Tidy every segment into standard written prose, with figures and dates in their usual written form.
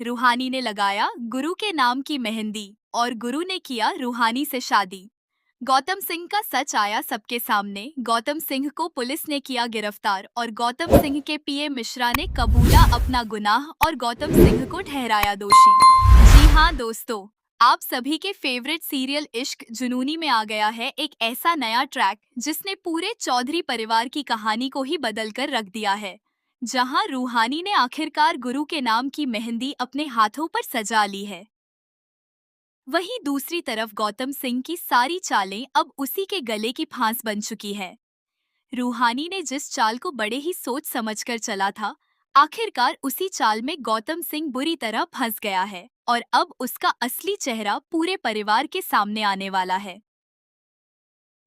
रूहानी ने लगाया गुरु के नाम की मेहंदी और गुरु ने किया रूहानी से शादी। गौतम सिंह का सच आया सबके सामने। गौतम सिंह को पुलिस ने किया गिरफ्तार और गौतम सिंह के पीए मिश्रा ने कबूला अपना गुनाह और गौतम सिंह को ठहराया दोषी। जी हाँ दोस्तों, आप सभी के फेवरेट सीरियल इश्क जुनूनी में आ गया है एक ऐसा नया ट्रैक जिसने पूरे चौधरी परिवार की कहानी को ही बदल कर रख दिया है। जहां रूहानी ने आखिरकार गुरु के नाम की मेहंदी अपने हाथों पर सजा ली है, वहीं दूसरी तरफ गौतम सिंह की सारी चालें अब उसी के गले की फांस बन चुकी है। रूहानी ने जिस चाल को बड़े ही सोच समझकर चला था, आखिरकार उसी चाल में गौतम सिंह बुरी तरह फंस गया है और अब उसका असली चेहरा पूरे परिवार के सामने आने वाला है।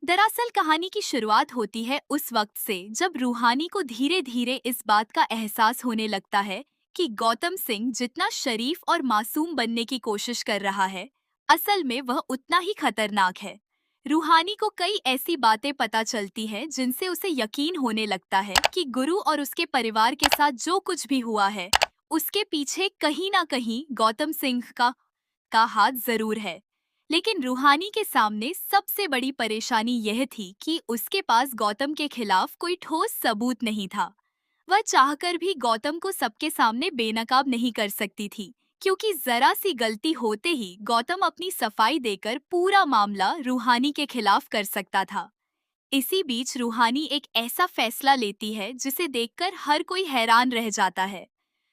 दरअसल कहानी की शुरुआत होती है उस वक्त से जब रूहानी को धीरे धीरे इस बात का एहसास होने लगता है कि गौतम सिंह जितना शरीफ और मासूम बनने की कोशिश कर रहा है, असल में वह उतना ही खतरनाक है। रूहानी को कई ऐसी बातें पता चलती हैं जिनसे उसे यकीन होने लगता है कि गुरु और उसके परिवार के साथ जो कुछ भी हुआ है, उसके पीछे कहीं ना कहीं गौतम सिंह का हाथ जरूर है। लेकिन रूहानी के सामने सबसे बड़ी परेशानी यह थी कि उसके पास गौतम के खिलाफ कोई ठोस सबूत नहीं था। वह चाहकर भी गौतम को सबके सामने बेनकाब नहीं कर सकती थी, क्योंकि जरा सी गलती होते ही गौतम अपनी सफाई देकर पूरा मामला रूहानी के खिलाफ कर सकता था। इसी बीच रूहानी एक ऐसा फैसला लेती है जिसे देखकर हर कोई हैरान रह जाता है।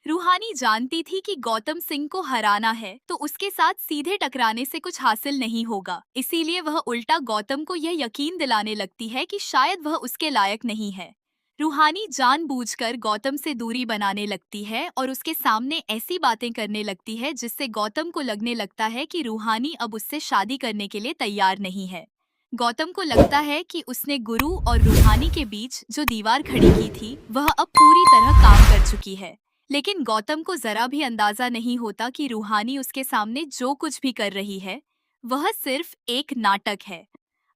रूहानी जानती थी कि गौतम सिंह को हराना है तो उसके साथ सीधे टकराने से कुछ हासिल नहीं होगा, इसीलिए वह उल्टा गौतम को यह यकीन दिलाने लगती है कि शायद वह उसके लायक नहीं है। रूहानी जानबूझकर गौतम से दूरी बनाने लगती है और उसके सामने ऐसी बातें करने लगती है जिससे गौतम को लगने लगता है कि रूहानी अब उससे शादी करने के लिए तैयार नहीं है। गौतम को लगता है कि उसने गुरु और रूहानी के बीच जो दीवार खड़ी की थी वह अब पूरी तरह काम कर चुकी है। लेकिन गौतम को जरा भी अंदाजा नहीं होता कि रूहानी उसके सामने जो कुछ भी कर रही है वह सिर्फ एक नाटक है।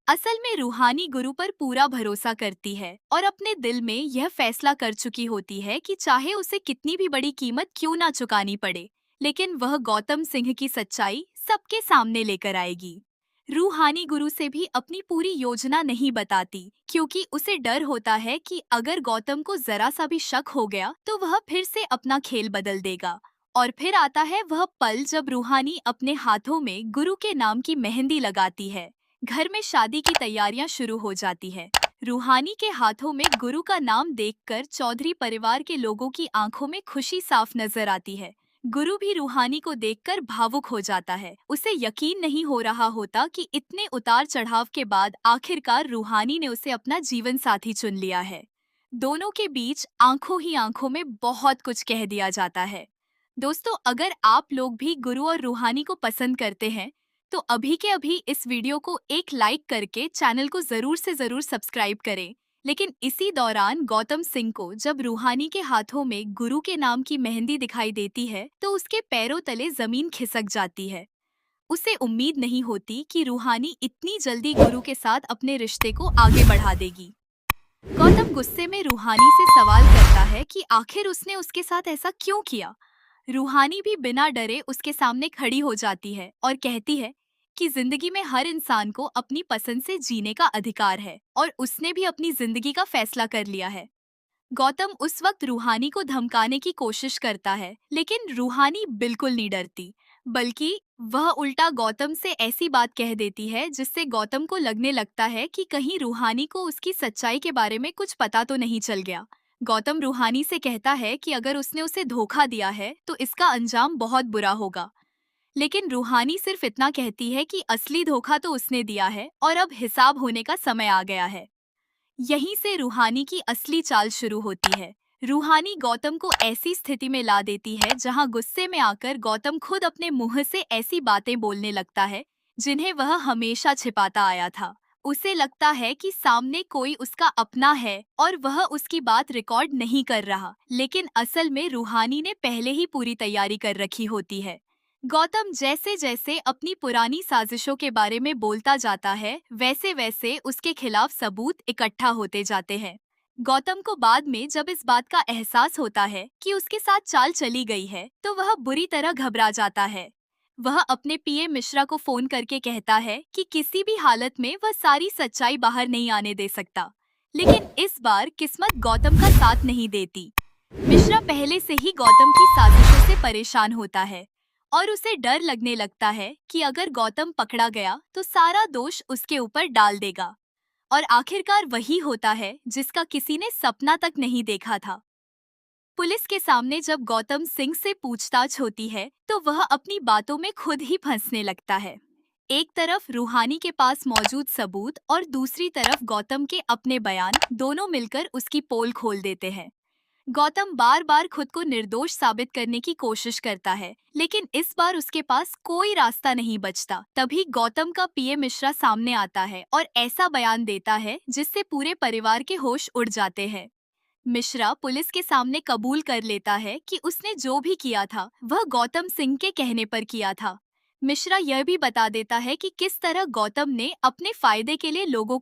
असल में रूहानी गुरु पर पूरा भरोसा करती है और अपने दिल में यह फैसला कर चुकी होती है कि चाहे उसे कितनी भी बड़ी कीमत क्यों ना चुकानी पड़े, लेकिन वह गौतम सिंह की सच्चाई सबके सामने लेकर आएगी। रूहानी गुरु से भी अपनी पूरी योजना नहीं बताती, क्योंकि उसे डर होता है कि अगर गौतम को जरा सा भी शक हो गया तो वह फिर से अपना खेल बदल देगा। और फिर आता है वह पल जब रूहानी अपने हाथों में गुरु के नाम की मेहंदी लगाती है। घर में शादी की तैयारियां शुरू हो जाती है। रूहानी के हाथों में गुरु का नाम देखकर चौधरी परिवार के लोगों की आंखों में खुशी साफ नजर आती है। गुरु भी रूहानी को देखकर भावुक हो जाता है। उसे यकीन नहीं हो रहा होता कि इतने उतार चढ़ाव के बाद आखिरकार रूहानी ने उसे अपना जीवन साथी चुन लिया है। दोनों के बीच आंखों ही आंखों में बहुत कुछ कह दिया जाता है। दोस्तों, अगर आप लोग भी गुरु और रूहानी को पसंद करते हैं तो अभी के अभी इस वीडियो को एक लाइक करके चैनल को जरूर से जरूर सब्सक्राइब करें। लेकिन इसी दौरान गौतम सिंह को जब रूहानी के हाथों में गुरु के नाम की मेहंदी दिखाई देती है तो उसके पैरों तले जमीन खिसक जाती है। उसे उम्मीद नहीं होती कि रूहानी इतनी जल्दी गुरु के साथ अपने रिश्ते को आगे बढ़ा देगी। गौतम गुस्से में रूहानी से सवाल करता है कि आखिर उसने उसके साथ ऐसा क्यों किया। रूहानी भी बिना डरे उसके सामने खड़ी हो जाती है और कहती है कि जिंदगी में हर इंसान को अपनी पसंद से जीने का अधिकार है और उसने भी अपनी जिंदगी का फैसला कर लिया है। गौतम उस वक्त रूहानी को धमकाने की कोशिश करता है, लेकिन रूहानी बिल्कुल नहीं डरती, बल्कि वह उल्टा गौतम से ऐसी बात कह देती है जिससे गौतम को लगने लगता है कि कहीं रूहानी को उसकी सच्चाई के बारे में कुछ पता तो नहीं चल गया। गौतम रूहानी से कहता है कि अगर उसने उसे धोखा दिया है तो इसका अंजाम बहुत बुरा होगा। लेकिन रूहानी सिर्फ इतना कहती है कि असली धोखा तो उसने दिया है और अब हिसाब होने का समय आ गया है। यहीं से रूहानी की असली चाल शुरू होती है। रूहानी गौतम को ऐसी स्थिति में ला देती है जहां गुस्से में आकर गौतम खुद अपने मुंह से ऐसी बातें बोलने लगता है जिन्हें वह हमेशा छिपाता आया था। उसे लगता है कि सामने कोई उसका अपना है और वह उसकी बात रिकॉर्ड नहीं कर रहा, लेकिन असल में रूहानी ने पहले ही पूरी तैयारी कर रखी होती है। गौतम जैसे जैसे अपनी पुरानी साजिशों के बारे में बोलता जाता है, वैसे वैसे उसके खिलाफ सबूत इकट्ठा होते जाते हैं। गौतम को बाद में जब इस बात का एहसास होता है कि उसके साथ चाल चली गई है, तो वह बुरी तरह घबरा जाता है। वह अपने पीए मिश्रा को फोन करके कहता है कि किसी भी हालत में वह सारी सच्चाई बाहर नहीं आने दे सकता। लेकिन इस बार किस्मत गौतम का साथ नहीं देती। मिश्रा पहले से ही गौतम की साजिशों से परेशान होता है और उसे डर लगने लगता है कि अगर गौतम पकड़ा गया तो सारा दोष उसके ऊपर डाल देगा। और आखिरकार वही होता है जिसका किसी ने सपना तक नहीं देखा था। पुलिस के सामने जब गौतम सिंह से पूछताछ होती है तो वह अपनी बातों में खुद ही फंसने लगता है। एक तरफ रूहानी के पास मौजूद सबूत और दूसरी तरफ गौतम के अपने बयान, दोनों मिलकर उसकी पोल खोल देते हैं। गौतम बार बार खुद को निर्दोष साबित करने की कोशिश करता है, लेकिन इस बार उसके पास कोई रास्ता नहीं बचता। तभी गौतम का पीए मिश्रा सामने आता है और ऐसा बयान देता है जिससे पूरे परिवार के होश उड़ जाते हैं। मिश्रा पुलिस के सामने कबूल कर लेता है कि उसने जो भी किया था वह गौतम सिंह के कहने पर किया था। मिश्रा यह भी बता देता है कि किस तरह गौतम ने अपने फायदे के लिए लोगों